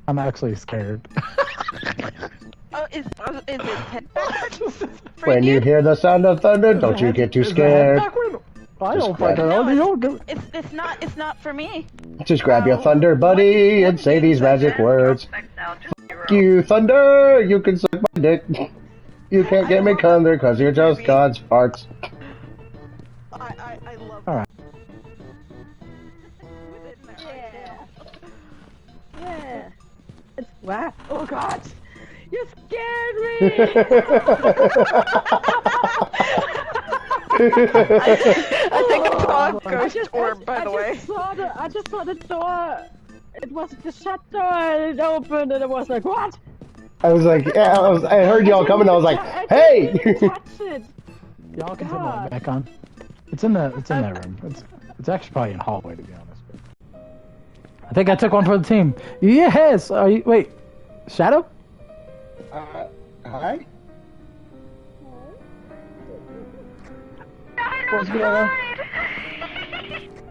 I'm actually scared. Oh, is it headback? When you hear the sound of thunder, don't you get too scared. I don't fucking know. It's not for me. Just grab your thunder buddy and say these magic words. Fuck you, thunder! You can suck my dick. You can't get me thunder because you're just God's farts. I love Alright. Yeah. It's wow. Oh god. You scared me. I think I saw a ghost orb, by the way. I just saw the door. It was the shut door and it opened and it was like, what? I was like, yeah, I heard y'all coming. I was like, hey! Touch it. Y'all can turn that back on. It's in that room. It's actually probably in the hallway, to be honest. I think I took one for the team. Yes. Wait, Shadow? Hi. What's going on?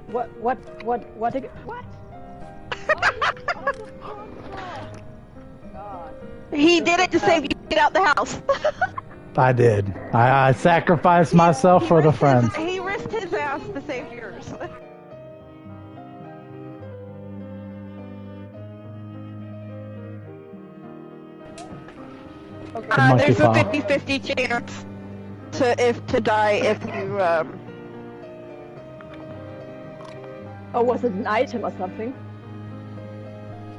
What? He did it to save you. Get out the house. I did. I sacrificed myself for the friends. He risked his ass to save yours. There's a 50-50 chance to die if you Oh, was it an item or something?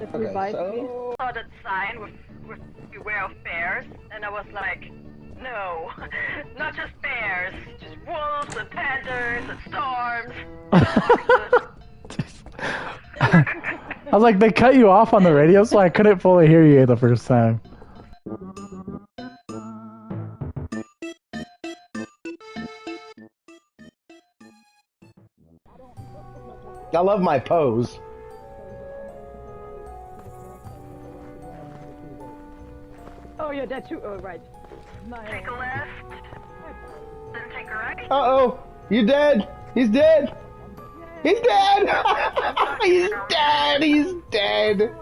That revived me? I saw that sign with beware of bears, and I was like, no, not just bears, just wolves and panthers and storms. I was like, they cut you off on the radio, so I couldn't fully hear you the first time. I love my pose. Oh, yeah, that too. Oh, right. Take a left, then take a right. Uh-oh! You dead! He's dead! He's dead! He's dead! He's dead!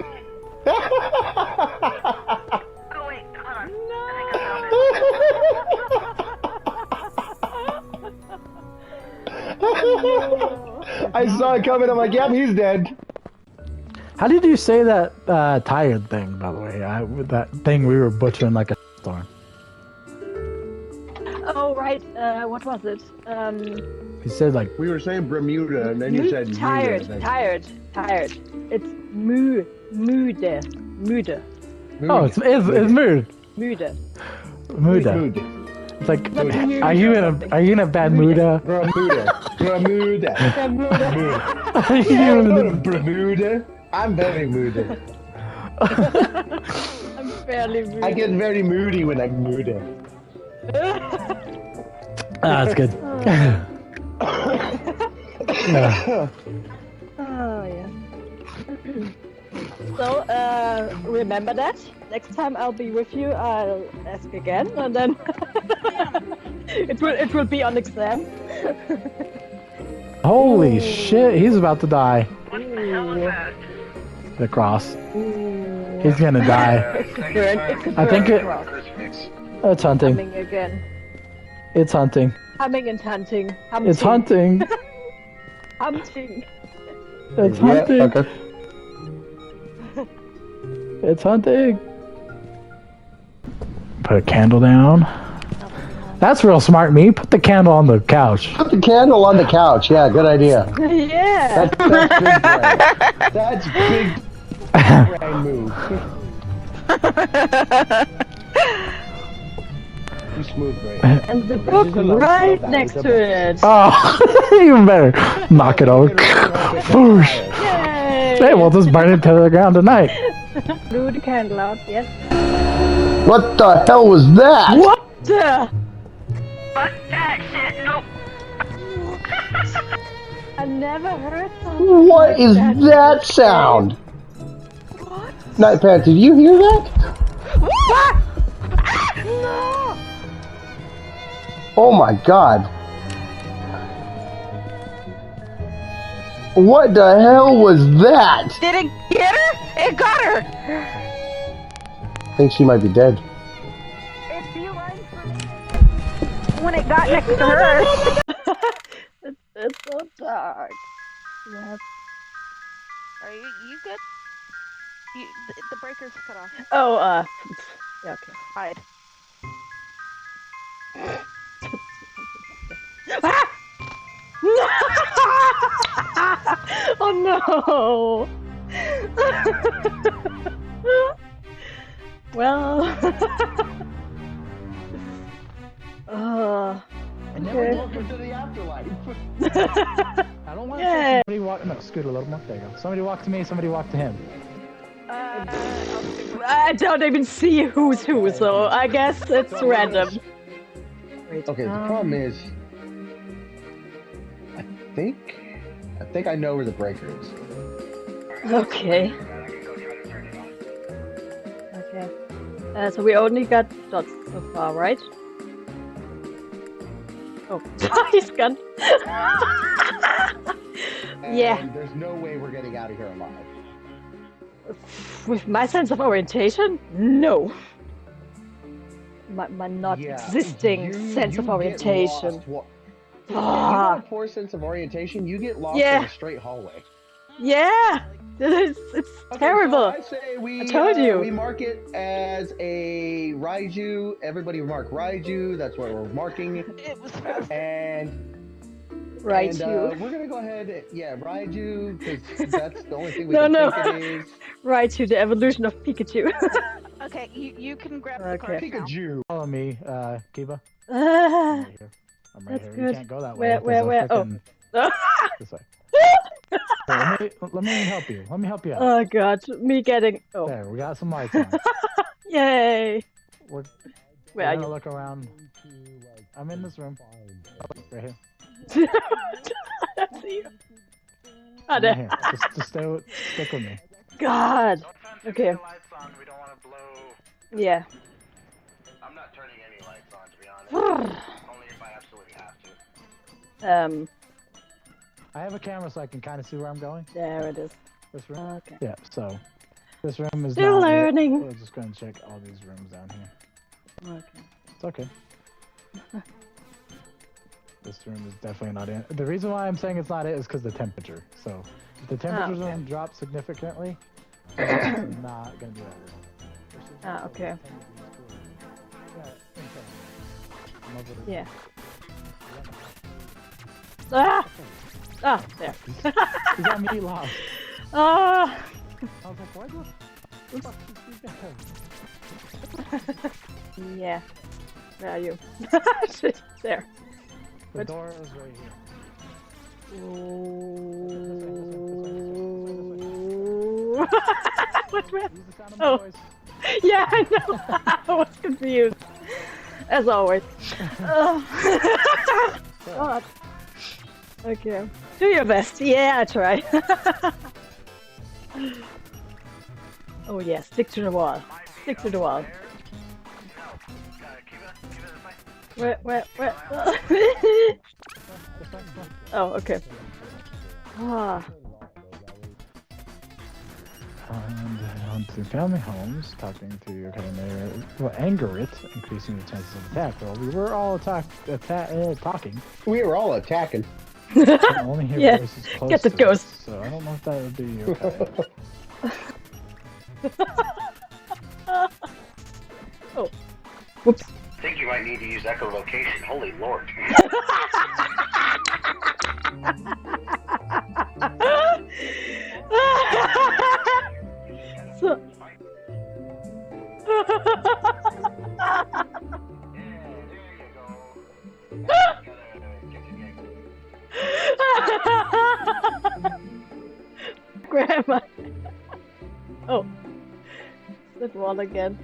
Oh wait, hold on. I saw it coming, I'm like, yep, he's dead. How did you say that tired thing, by the way? That thing we were butchering like a storm. Oh, right. What was it? You said like... We were saying Bermuda, and then you said tired. It's müde. Oh, it's mood. Müde. Muda. It's like, are you in a bad mood? Bermuda. Are you in a Bermuda? I'm very moody. I'm fairly moody. I get very moody when I'm moody. That's good. Oh, yeah. So, remember that? Next time I'll be with you, I'll ask again, and then it will be on exam. Holy shit, he's about to die. What the hell is that? The cross. He's gonna die. I think it's hunting. Humming again. It's hunting. Humming and hunting. It's hunting. Hunting. It's hunting. Yeah, okay. It's hunting. Put a candle down. That's real smart, me. Put the candle on the couch. Put the candle on the couch. Yeah, good idea. Yeah. That's big brain. That's big brain move. You smooth brain. And the book right next to it. Oh, even better. Knock it over. Whoosh. Yay! Hey, we'll just burn it to the ground tonight. Blew the candle out, yes. What the hell was that? What? Fuck that shit, nope. I never heard something What like is that sound? What? Nightpad, did you hear that? What? No! Oh my god. What the hell was that? Did it get her? It got her! I think she might be dead. It's beeline for me. When it got next to her. It's so dark. Yes. Are you good? The breaker's cut off. Oh, yeah, okay. Hide. Ah! Oh no! Well. And then we welcome to the afterlife. I don't want to Yay. see somebody walk. No, scoot a little more. There you go. Somebody walk to me. Somebody walk to him. I don't even see who's who, so I guess it's random. Wait, Okay, the problem is, I think I know where the breaker is. Okay. Okay. So we only got dots so far, right? Oh, he's gone. Yeah. And there's no way we're getting out of here alive. With my sense of orientation, no. My not existing sense of orientation. You have a poor sense of orientation, you get lost in a straight hallway. Yeah! It's terrible. So I say we, I told you. We mark it as a Raiju. Everybody mark Raiju. That's what we're marking. It was Raiju. We're gonna go ahead. Raiju, because that's the only thing we No, can no. think it is. Raichu, the evolution of Pikachu. Okay, you can grab the Okay. card now. Pikachu. Follow me, Kiba. I'm Ah, right here. I'm right That's here. good. You can't go that way. Where? There's a Oh. frickin- This way. Here, let me help you. Let me help you out. Oh god, me getting. Oh. There, we got some lights on. Yay! We're Where are gonna you? look around. I'm in this room. Right here. I see you. Ah, I'm there. here. Just stick with me. God. Okay. We don't want to blow. Yeah. I'm not turning any lights on, to be honest. Only if I absolutely have to. I have a camera so I can kind of see where I'm going. There it is. This room. Okay. Yeah. So this room is. Still not it. learning. We're just gonna check all these rooms down here. Okay. It's okay. This room is definitely not in. The reason why I'm saying it's not it is because the temperature. So if the temperature okay. zone drops significantly, it's not gonna be that room. Ah, okay. Yeah. Ah! Ah, there. You got me lost. Ah! I was like, why the fuck is he there? Yeah. Where are you? Shit, there. The What? door is right here. Ooh. What? Where? Use the sound of my Oh. voice. Yeah, I know. I was confused. As always. God. Okay. Do your best. Yeah, I try. Oh yeah, stick to the wall. Stick to the wall. Where? Oh, okay. Ah. And on to family homes, talking to your kind of will anger it, increasing the chances of attack. Well, we were all talking. We were all attacking. I can only hear Yeah, voices close get the to ghost. us, so I don't know if that would be your Oh. Whoops. I think you might need to use echolocation. Holy lord. So. Grandma. Oh. That wall again.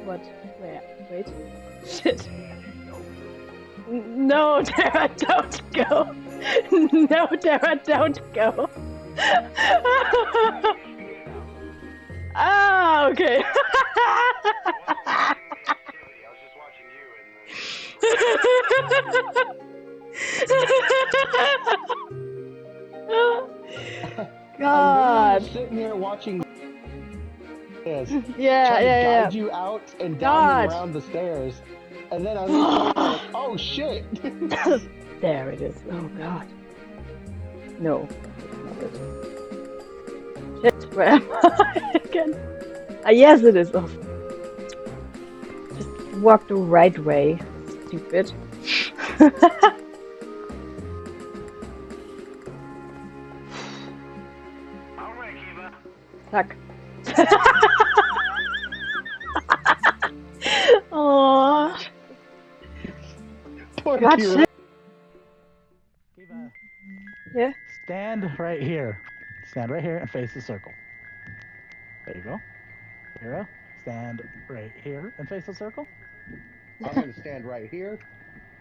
What? Where? Wait. Shit. No, Tara, don't go. No, Tara, don't go. Ah, okay. God. I'm sitting here watching. Yes. Yeah, Trying to yeah. guide you out and down God. and around the stairs, and then I look over and I'm like, oh shit! There it is. Oh God. No. That's not it. Shit. Where am I again? Ah, yes, it is. Oh. Just walk the right way. Stupid. Alright, Kiva. Fuck. Oh. Poor God, Kira. shit. Kiva, Yeah. stand right here. Stand right here and face the circle. There you go. Kira, stand right here and face the circle. I'm gonna stand right here.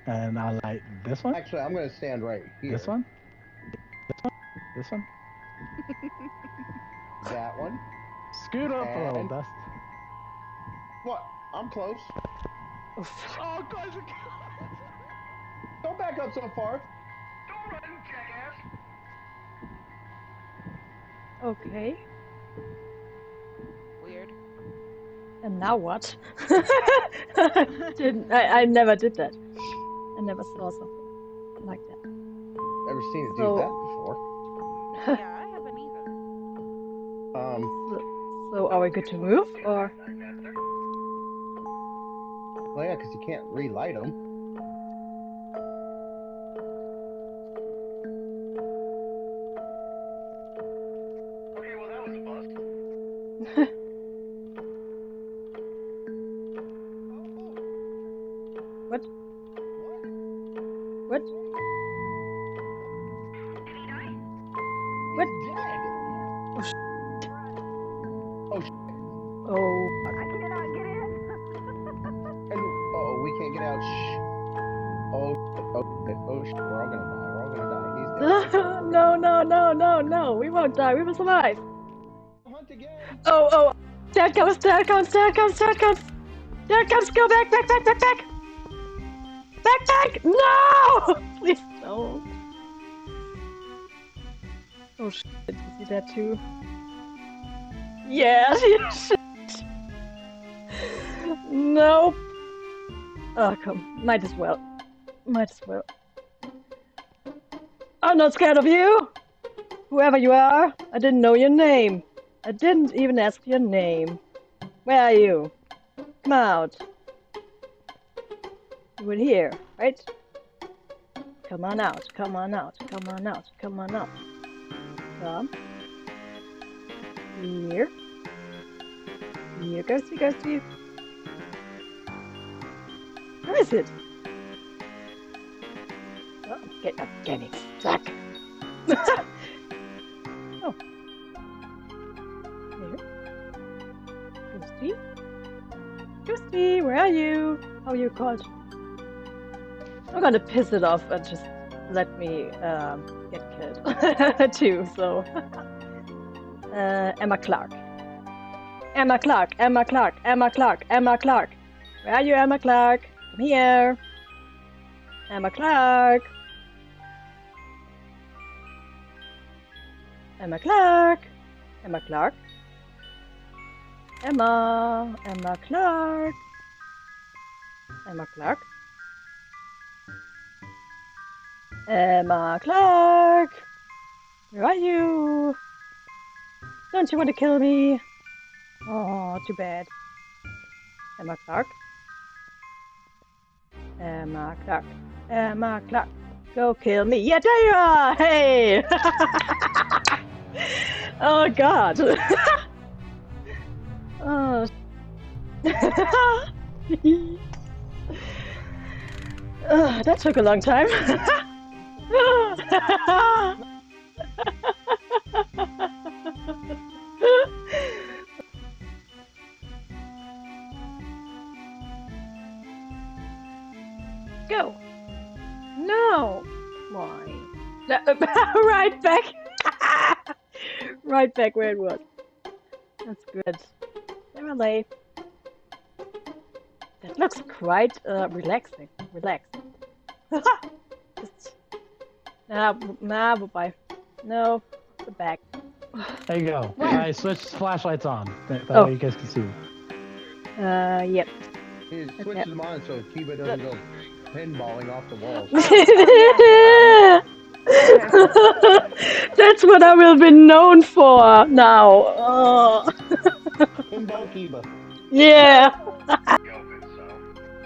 And I'll light this one. Actually, I'm gonna stand right here. This one. This one. That one. Scoot up a little, And- Dust. What? I'm close. Oof. Oh, guys, Don't back up so far. Don't run, jackass. Okay. Weird. And now what? I never did that. I never saw something like that. Never seen it do So- that before. Yeah, I haven't either. So are we good to move, or? Well, yeah, because you can't relight them. Okay, well that was a bust. What? What? Did he die? What? Dead. Oh, sh Oh, sh Oh. I cannot get in. and we can't get out. Shh. Oh, sh we're all gonna die. We're all gonna die. He's dead. No. We won't die. We will survive. Hunt again. Oh. Dad comes. Dad comes. Go back. Back. No! Please don't. Oh shit. You see that too? Yeah, shit. Nope. Oh, come. Might as well. I'm not scared of you! Whoever you are, I didn't know your name. I didn't even ask your name. Where are you? Come out. You were here, right? Come on out. Come. Here. Here goes you. Where is it? Oh, I'm getting stuck. Oh. Here. Ghosty, where are you? How are you called? I'm gonna piss it off and just let me get killed too, so. Emma Clark. Where are you, Emma Clark? I'm here. Emma Clark. Emma Clark. Emma Clark. Emma Clark. Emma Clark. Emma Clark. Where are you? Don't you want to kill me? Oh, too bad. Emma Clark. Emma Clark. Emma Clark. Go kill me. Yeah, there you are! Hey! Oh, God. Oh. That took a long time. Go. No. Why? Right back. Right back where it was. That's good. Relay. That looks quite relaxing. Just... Nah, bye. No, the back. There you go. I switched flashlights on. That Oh. way you guys can see. Yep. He switches them on so Kiba doesn't go pinballing off the walls. That's what I will be known for now. Oh. Pinball Kiba. Yeah.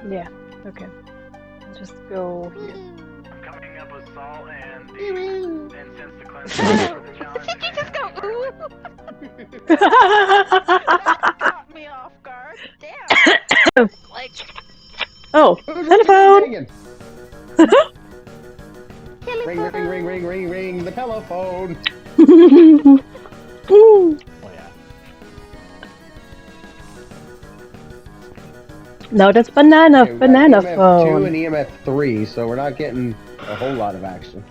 Yeah. Okay. I'll just go here. I'm coming up with salt and incense to cleanse for the challenge. Did you just go ooh? Oh, Caught me off guard. Damn. Like, Who's telephone. ringing? Ring, ring, ring, ring, ring, ring, the telephone. Ooh. Oh yeah. No, that's banana Okay, we got banana EMF 2 phone. and EMF 3, so we're not getting a whole lot of action.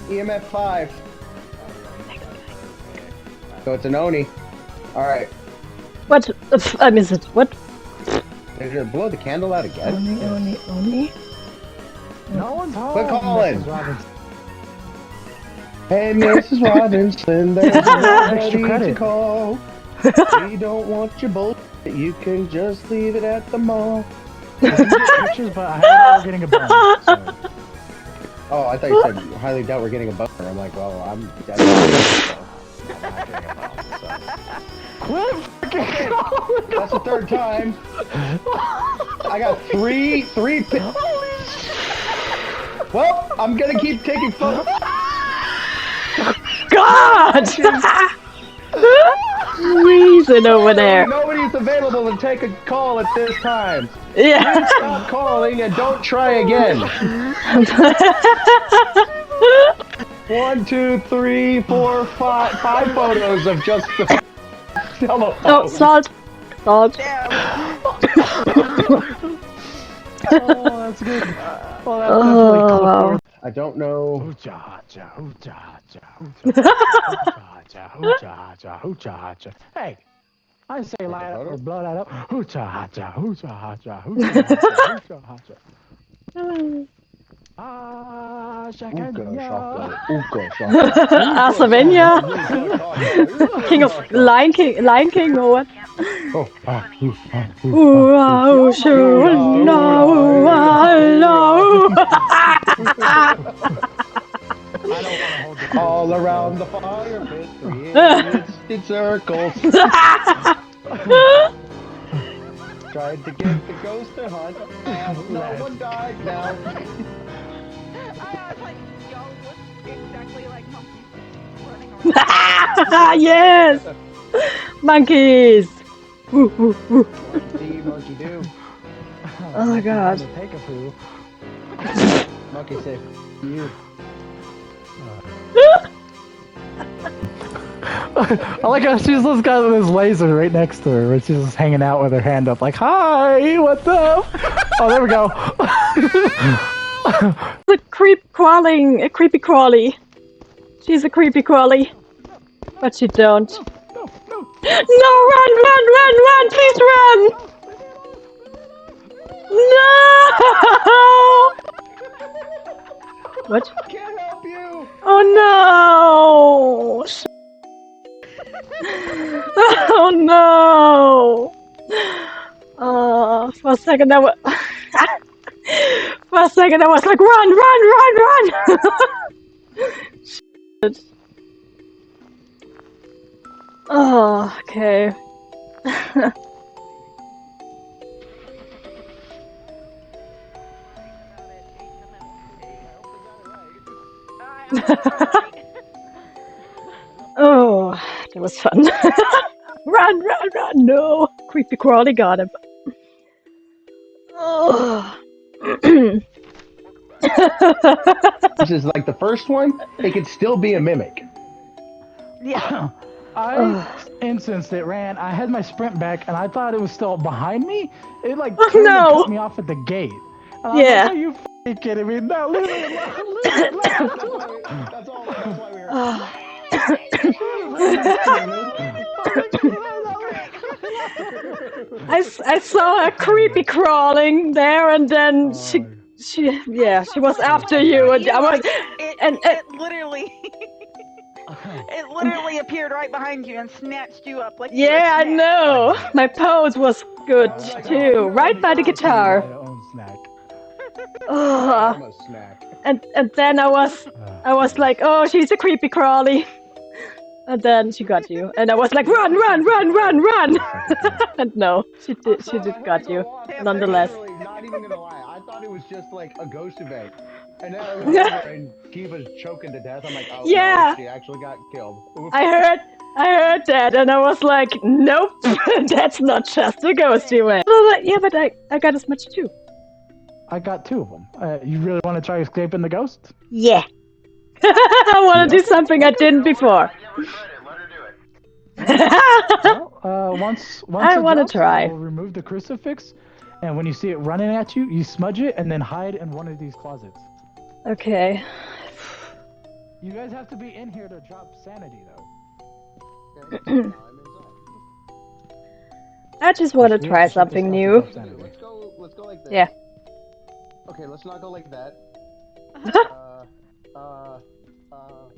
EMF 5. So it's an Oni. Alright. What? I missed it. What? Did it blow the candle out again? Only. No one's home. Quit calling. Mrs. Robinson. Hey, Mrs. Robinson, there's Extra nobody to credit. call. We don't want your bullshit. You can just leave it at the mall. I didn't get pictures, but I heard we're getting a bone. So. Oh, I thought you said highly doubt we're getting a boner. I'm like, well, I'm definitely Not getting a bone, so. Quit fucking calling. That's the third time. I got three Well, I'm gonna keep taking photos. God! Reason over there. Nobody's available to take a call at this time. Yeah. Stop calling and don't try again. 1, 2, 3, 4, 5 photos of just the telephone. Oh, salt. Salt. Oh, that's good. Well, that's Oh, definitely wow. close. I don't know. Hey, I say light up photo? or blow that up. Hoocha hacha, hoocha hacha, hoocha hacha, hoocha hacha. Ah, shakanya. Uka chocolate. Asavenia? King of Lion King or what? Wow, sure, no, hello. All around the fire pit, 3 circles. Tried to get the ghost to hunt. No one died now. I was like, y'all look exactly like monkeys running around. Yes! Monkeys! Ooh, ooh, ooh. See, monkey do. Oh my god. Take a poo. Monkey say, you. I like how she's just got this laser right next to her, where she's just hanging out with her hand up, like, "Hi, what's up?" Oh, there we go. The a creepy crawly. She's a creepy crawly. But she don't. No, run, please run! No! What? Can't help you. Oh no! Oh no! For a second I was like, run! Shit. Oh, okay. Oh, that was fun. Run! No! Creepy crawly got him. Oh. This is like the first one. It could still be a mimic. Yeah. I instanced it, ran. I had my sprint back, and I thought it was still behind me. It like turned and no. cut me off at the gate. And Yeah. I was like, are you f***ing kidding me? No, leave me alone. Leave me alone. That's why we were. I saw a creepy crawling there, and then she was after you, and I was, It literally, it literally appeared right behind you and snatched you up like you were a yeah, I snack. know. My pose was good too, right by the guitar. My own snack. Ugh. I'm a snack. And then I was like, oh, she's a creepy crawly. And then she got you, and I was like, run, run, run, run, run. And no, she did got you, nonetheless. Not even gonna lie, I thought it was just like a ghost event. And then I was over and Kiva's choking to death. I'm like, oh Yeah. no, she actually got killed. Oops. I heard that, and I was like, nope, that's not just a ghost event. Yeah, but I got as much too. I got 2 of them. You really want to try escaping the ghost? Yeah. I want to do something I didn't before. Let her do it. Well, once I it want to drops, try. we'll remove the crucifix, and when you see it running at you, you smudge it and then hide in one of these closets. Okay. You guys have to be in here to drop sanity, though. Okay, now I'm inside. I just want to We try have to shut this something off to new. drop sanity. Let's go like this. Yeah. Okay, let's not go like that.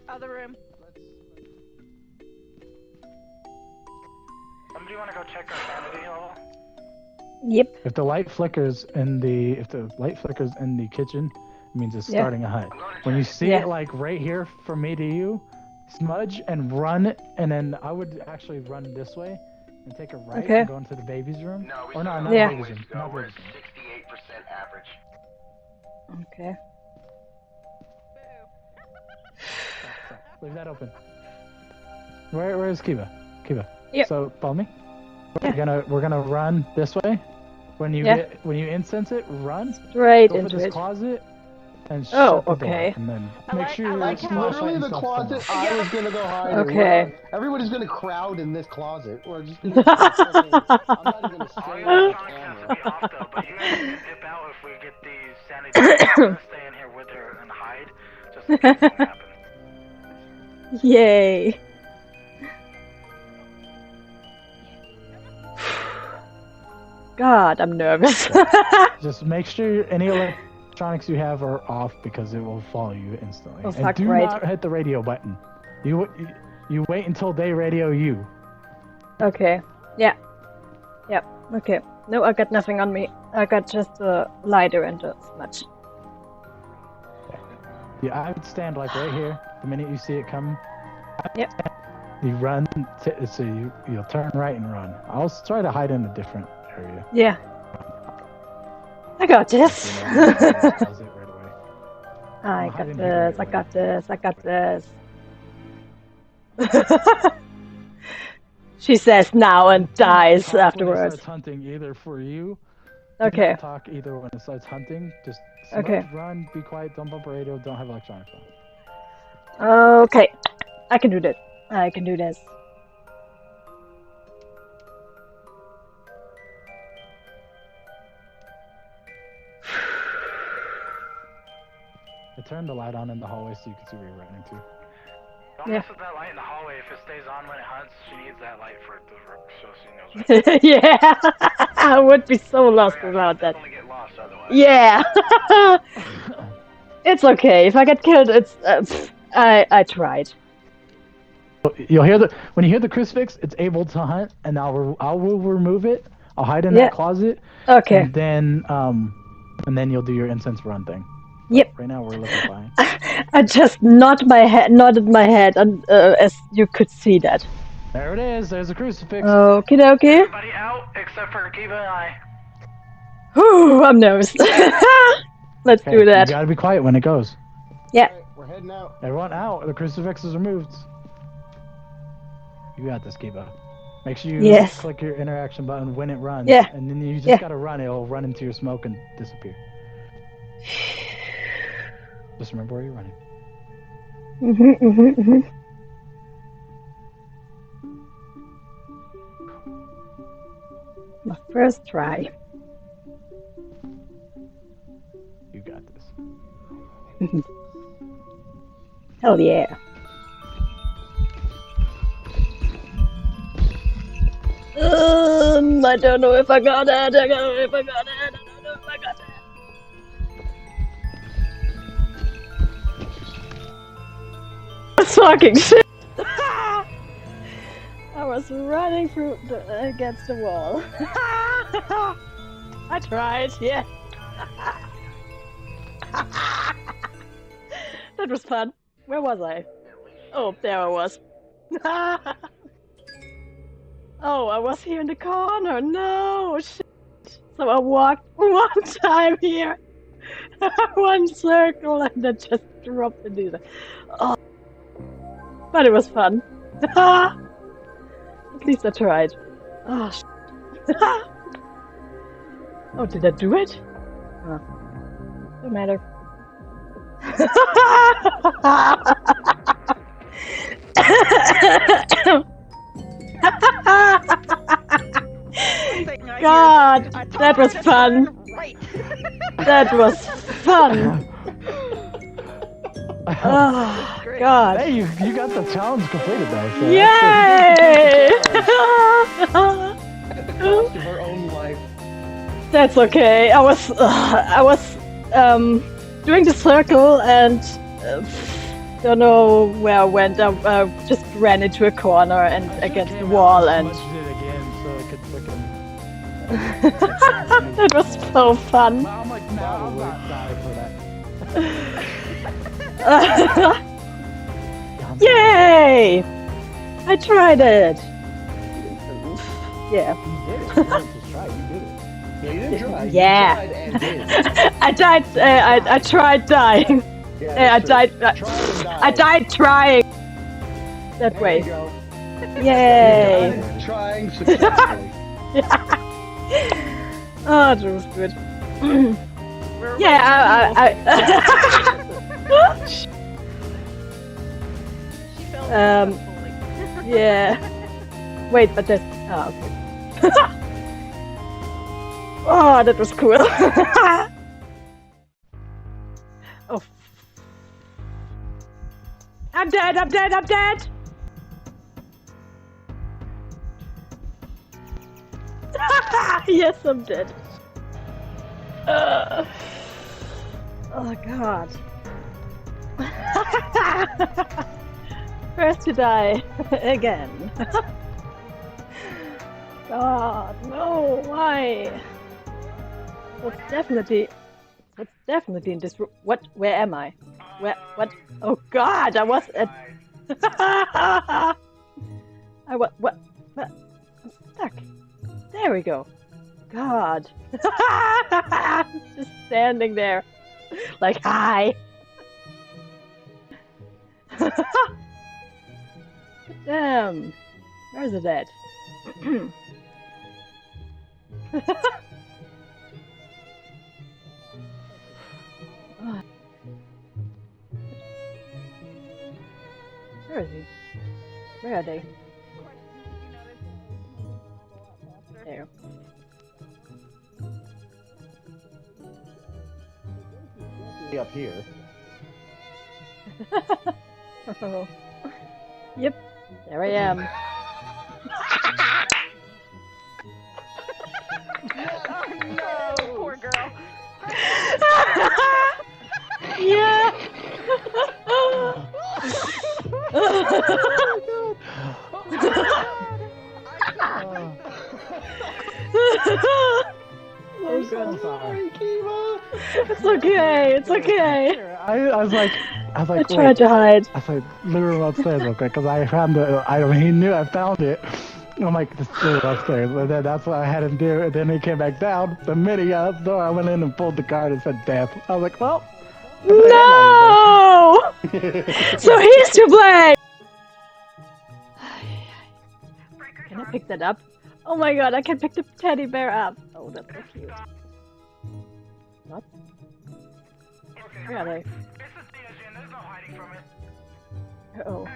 Other room. Do you want to go check our sanity level? Yep. If the light flickers in the kitchen, it means it's Yeah. starting a hunt. When you see Yeah. it like right here from me to you, smudge and run, and then I would actually run this way and take a right Okay. and go into the baby's room. No, we Or still no, got not Yeah. the baby's room. Not We're baby's at room. 68% average. Okay. Stop. Leave that open. Where is Kiva? Kiva. Yep. So follow me. Yeah. We're gonna run this way. When you incense it, run. Straight Go for into this it. closet and Oh, shut the okay. door. And then I make like- sure I your like how- flashlight Literally and the stuff's closet somewhere. I was gonna go hide in. Okay. Everybody's gonna crowd in this closet. We're just gonna I'm not even gonna All stay your on the electronics has to camera. be off though, but you guys can dip out if we get these sanity. I'm gonna stay in here with her and hide, just in case something happens. Yay. God, I'm nervous. Just make sure any electronics you have are off because it will follow you instantly. Oh, and fuck, do right. not hit the radio button. You wait until they radio you. Okay. Yeah. Yep. Okay. No, I got nothing on me. I got just a lighter and a smudge. Yeah, I would stand like right here. The minute you see it coming, Yep. you run. So you'll turn right and run. I'll try to hide in a different area. Yeah. I got this. Closet right away. I I'll hide got in here this. right I got this. I got this. She says now and dies Talk when it afterwards. starts hunting either for you. Okay. Don't talk either when it starts hunting. Just Okay. smudge, run, be quiet, don't bump a radio, don't have electronics on. Okay. I can do this. I can do this. I turned the light on in the hallway so you can see where you're running to. Don't Yeah. mess with that light in the hallway. If it stays on when it hunts, she needs that light for it to work, so she knows where Yeah. I would be so lost without that. definitely get lost otherwise. Yeah. It's okay. If I get killed, it's I tried. You'll hear when you hear the crucifix, it's able to hunt, and I will remove it. I'll hide in Yeah. that closet, Okay. and then you'll do your incense run thing. Yep. Right now we're looking fine. I just nodded my head, and as you could see that. There it is. There's a crucifix. Okie dokie. Everybody out except for Kiva and I. Whew, I'm nervous. Let's Okay, do that. You gotta be quiet when it goes. Yeah. Alright, we're heading out. Everyone out. The crucifix is removed. You got this, Kiva. Make sure you Yes. click your interaction button when it runs. Yeah. And then you just Yeah. gotta run. It'll run into your smoke and disappear. Just remember where you're running. My first try. You got this. Hell yeah. I don't know if I got it. I don't know if I got it. I don't know if I got it. Fucking shit. I was running through against the wall. I tried, yeah. That was fun. Where was I? Oh, there I was. Oh, I was here in the corner. No, shit. So I walked one time here, one circle, and then just dropped into the. Oh, but it was fun. At least I tried. Oh, shit. Oh, did I do it? Oh, don't matter. God, that was fun. Right. That was fun. Oh, God. Hey, you got the challenge completed there. So Yay! At the cost of her own life. That's okay. I was doing the circle and don't know where I went. I just ran into a corner and against the wall and. That was so fun. I'm like, no, I'm not sorry for that. Yay! I tried it. Yeah. You did it. You didn't just try. You did it. Yeah, you didn't try. Yeah. You tried and did. I died. I tried dying. Yeah, I died. I died trying. That there way. you go. Yay! You died trying successfully. Oh, that was good. Yeah, I She fell yeah. Wait, but that's. Oh, okay. Oh, that was cool. Oh. I'm dead, I'm dead, I'm dead! Yes, I'm dead. Oh, God. First to die. Again. God, no, why? What's definitely in this room? What? Where am I? Where? What? Oh God, I was at. What? I'm stuck. There we go. God. Just standing there, like hi. Damn. Where's it at? Where is he? Where are they? There. Up here. Oh. Yep. There I am. Oh no, poor girl. Yeah. I'm so sorry. It's okay. It's okay. I was like, I wait. tried to hide. I was like, literally upstairs real quick because I found the item. He knew I found it. I'm like, just do it upstairs. But then that's what I had him do. And then he came back down. The minute he got out the door, I went in and pulled the card and said death. I was like, well. No! So he's to blame! Can I pick that up? Oh my god, I can pick the teddy bear up. Oh, that's so cute. What? Where are they? It's a theogen, there's no hiding from it. Uh-oh.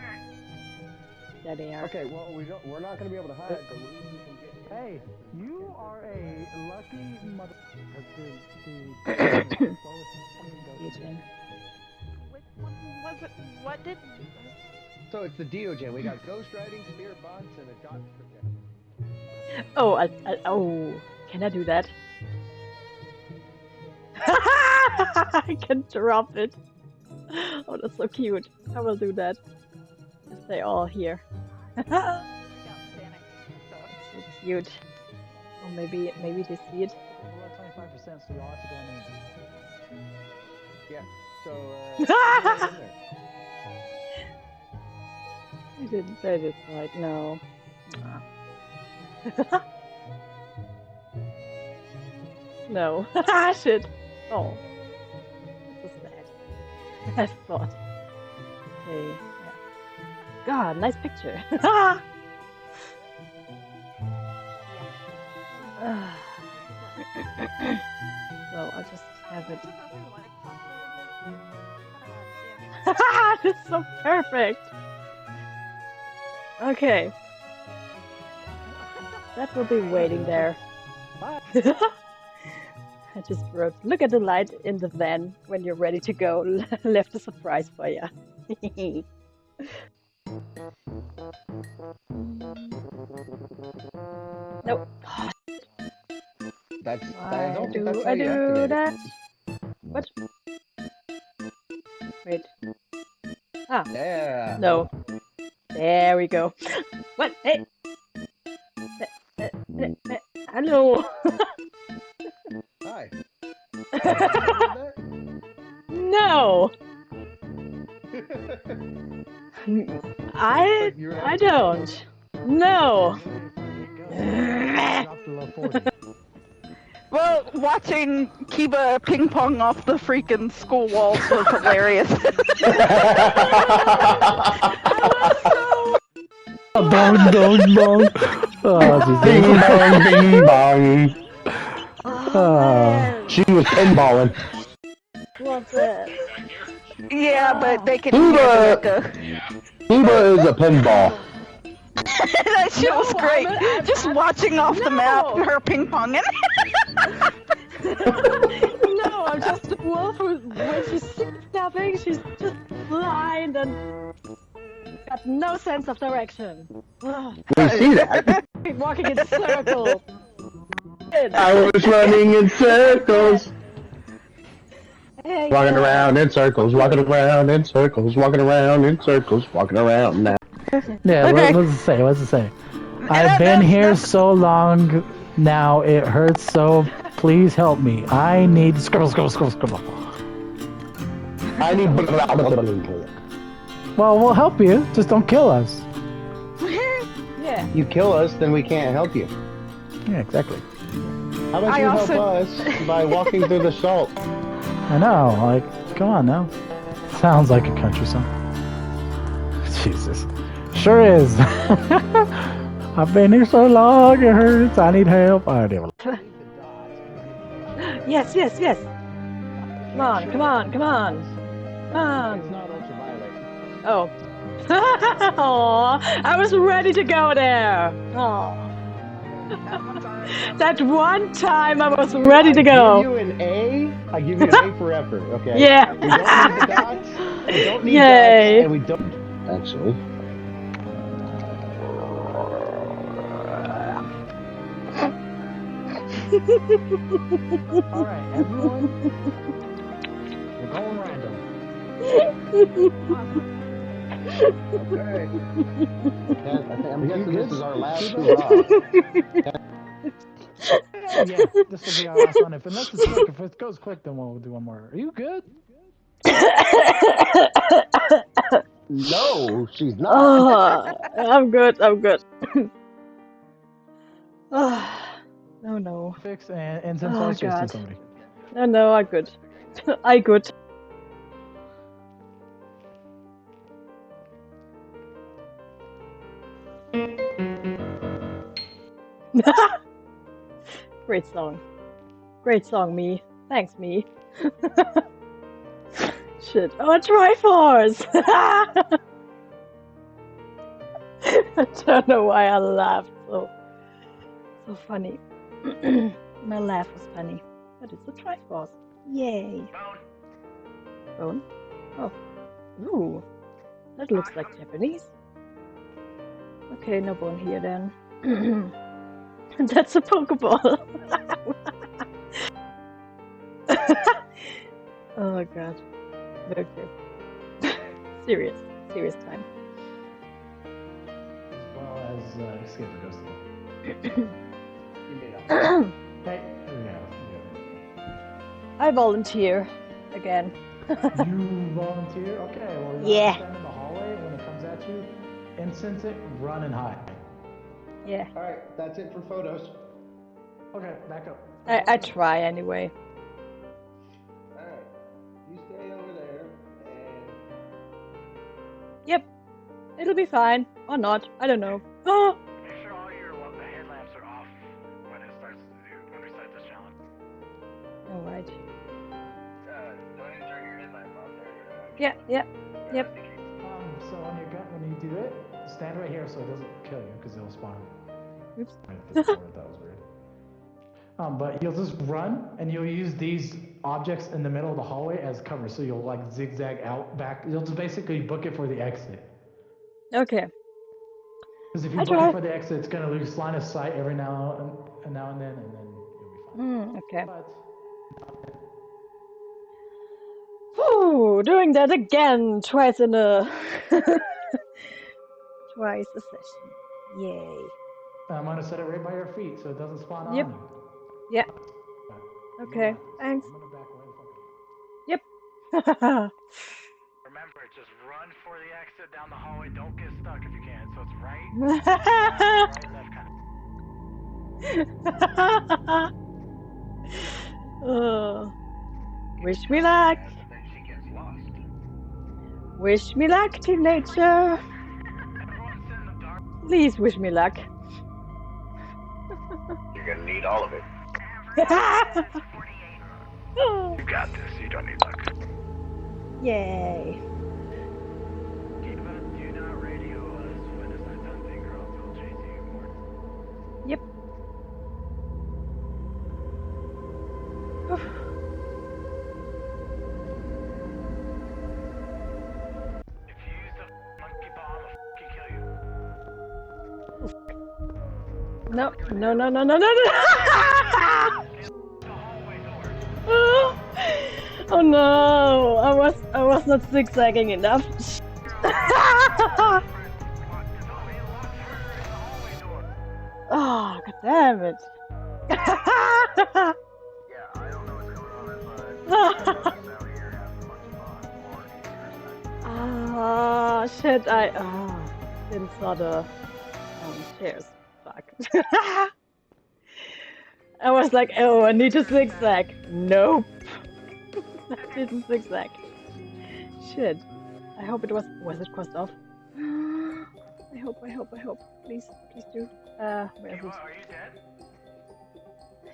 There they are. Okay, well, we're not going to be able to hide, but we can get. Hey, you are a lucky mother. Which one was it? What did? So it's the Deogen. We got Ghost Riding, Spirit Box, and a Dot Projector. Oh, oh, can I do that? I can drop it. Oh, that's so cute. I will do that. If they all here. So cute. Or maybe they see it. We're at 25%, so you all have to go in. Yeah. So. You didn't say this right. No. No. Shit. Oh. That's so sad. I thought. Okay. Yeah. God, nice picture. Well, I'll just have it. It's so perfect. Okay. That will be waiting there. I just wrote, look at the light in the van when you're ready to go. Left a surprise for you. Nope. That's. Why I don't think do that's how I you do activate that? it. What? Wait. Ah, Yeah. no. There we go. What? Hey! Hello! Hi. No! I don't. No! Dropped below 40. Well, watching Kiba ping pong off the freaking school walls was hilarious. Bong, bong, bong. Oh, Bing Jesus. bong, bing bong. Man. She was pinballing. What's it? Yeah, but they could hear the echo. Cuba is a pinball. That shit was great. Just watching off the map, her ping ponging. No, I'm just a wolf who, when she sees nothing, she's just blind and got no sense of direction. We see that. Walking in circles. I was running in circles. Hey, Walking around in circles, walking around in circles, walking around in circles, walking around now. Yeah, Okay. what's it say? What's it say? I've been here so long now, it hurts so. Please help me. I need scribble. I need. Well, we'll help you. Just don't kill us. Yeah. You kill us, then we can't help you. Yeah, exactly. How about you help us by walking through the salt? I know. Like, come on now. Sounds like a country song. Jesus. Sure is. I've been here so long, it hurts. I need help. I do. Yes. Come on. It's not ultraviolet. Oh. Aw, I was ready to go there. Aw. That one time I was ready to go. I give you an A. I give you an A for effort. Okay. Yeah. We don't need the dots. We don't need Yay. dots, and we don't. Actually. Alright, everyone. We're going random. Okay. I'm guessing this is our last hurrah. Yeah, this will be our last one. Unless it's quick. If it goes quick, then we'll do one more. Are you good? No, she's not. Oh, I'm good. No. Fix and some Oh, sauce to God. somebody. No, I'm good. I good. Great song, me. Thanks, me. Shit. Oh, Triforce! I don't know why I laughed so funny. My laugh was funny. But it's a Triforce. Yay. Bone? Oh. Ooh. That looks like Japanese. Okay, no bone here then. That's a Pokeball. Oh god. Okay. Serious time. As well as escape the ghost. Hey, yeah. I volunteer again. You volunteer? Okay, well, you Yeah. have to stand in the hallway, and when it comes at you, incense it, run and hide. Yeah. Alright, that's it for photos. Okay, back up. I try anyway. Alright, you stay over there, and Yep. It'll be fine. Or not. I don't know. Oh! Make sure all your the headlamps are off when it starts when we start this challenge. Alright. Don't even turn your headlamp off there. Yeah, yeah. Yep. So on your gun, when you do it, stand right here so it doesn't kill you, because it'll spawn. Oops. Right at this point, that was weird. But you'll just run, and you'll use these objects in the middle of the hallway as cover, so you'll like zigzag out back. You'll just basically book it for the exit. Okay. Because if you I book try. it for the exit, it's gonna lose line of sight every now and then, and then you'll be fine. Okay. But Whew, doing that again twice a session. Yay. I'm gonna set it right by your feet so it doesn't spawn Yep. on you. Yeah. But Okay. Thanks. I'm gonna back away from you. Yep. Remember, just run for the exit down the hallway. Don't get stuck if you can. So it's right, left, kind of. Oh. Wish me luck. Then she gets lost. Wish me luck, teenager. Everyone's in the dark. Please wish me luck. You're gonna need all of it. You got this. You don't need luck. Yay. Kiva, do not radio us when it's not done thing, or else we'll chase you more. Yep. If you use the monkey bomb, I'll kill you. No. The hallway door. Oh no! I was not zigzagging enough. Oh, god damn it! Yeah, I don't know what's going on, but Ah, shit! Didn't saw the chairs. Fuck. I was like, oh, I need to zigzag. Nope. I didn't zigzag. Shit. I hope it was it crossed off? I hope. Please do. Where is Are you dead?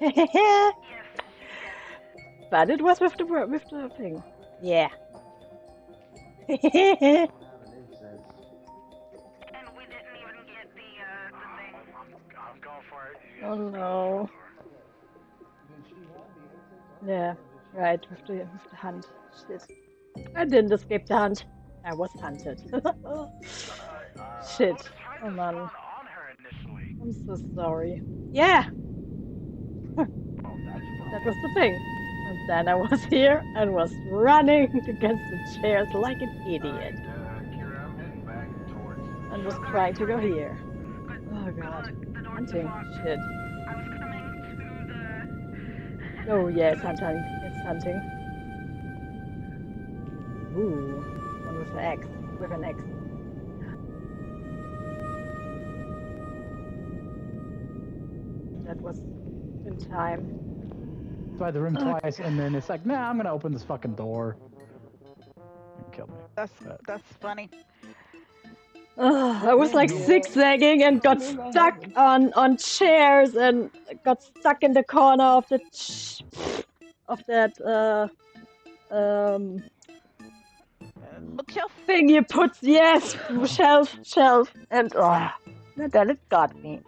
it? But it was with the thing. Yeah. And we didn't even get the thing. I'm going for it. Oh no. Yeah. Right. With the hunt. Shit. I didn't escape the hunt. I was hunted. Shit. Oh man. On her initially. I'm so sorry. Yeah. That was the thing. And then I was here and was running against the chairs like an idiot. Kira, I'm heading back towards. And was trying to go here. Oh god. Hunting. Shit. I was coming to Oh yeah, it's hunting. It's hunting. Ooh. One with an X. With an X. That was in time. By the room twice, and then it's like, nah, I'm gonna open this fucking door. And kill me. That's funny. I was like zigzagging and got stuck on chairs and got stuck in the corner of the Bookshelf? thing you put. Yes, shelf, and then it got me.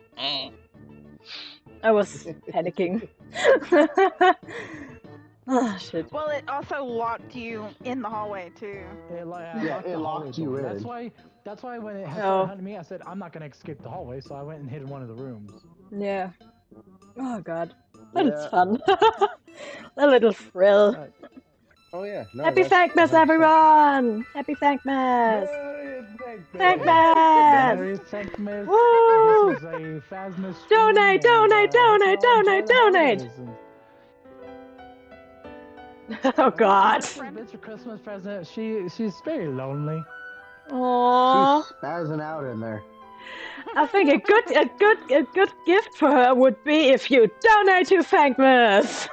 I was panicking. Shit. Well, it also locked you in the hallway too. It it locked you in. That's why when it Oh. started hunting me, I said I'm not gonna escape the hallway, so I went and hid in one of the rooms. Yeah. Oh god, that is Yeah. fun. A little thrill. Oh yeah. No, Happy that's Thankmas, 100%. everyone! Happy Thankmas! Thankmas! Merry Thankmas! Woo! This is a Phasma stream. Donate, donate, donate, donate, donate! Oh god. It's a Christmas present. She's very lonely. Aww. She's spazzing out in there. I think a good gift for her would be if you donate to Thankmas.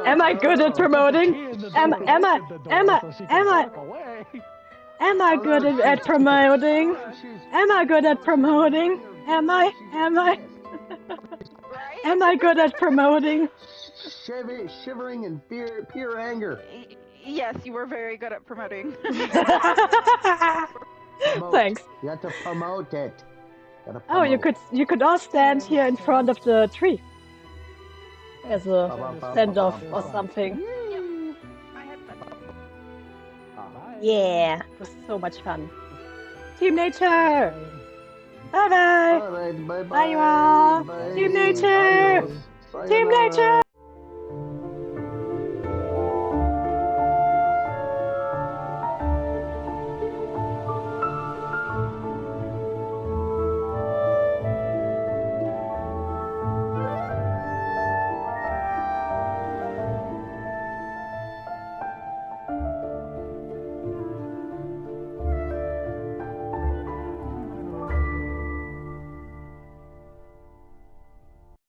Am I good at promoting? Am I good at promoting? Am I good at promoting? Am I good at promoting? Shivering in pure anger. Yes, you were very good at promoting. Thanks. You have to promote it. Oh, you could all stand here in front of the tree as a send-off or something. I had fun. Yeah, it was so much fun. Team Nature. Bye bye. Bye Bye you all. Team Nature. Team Nature.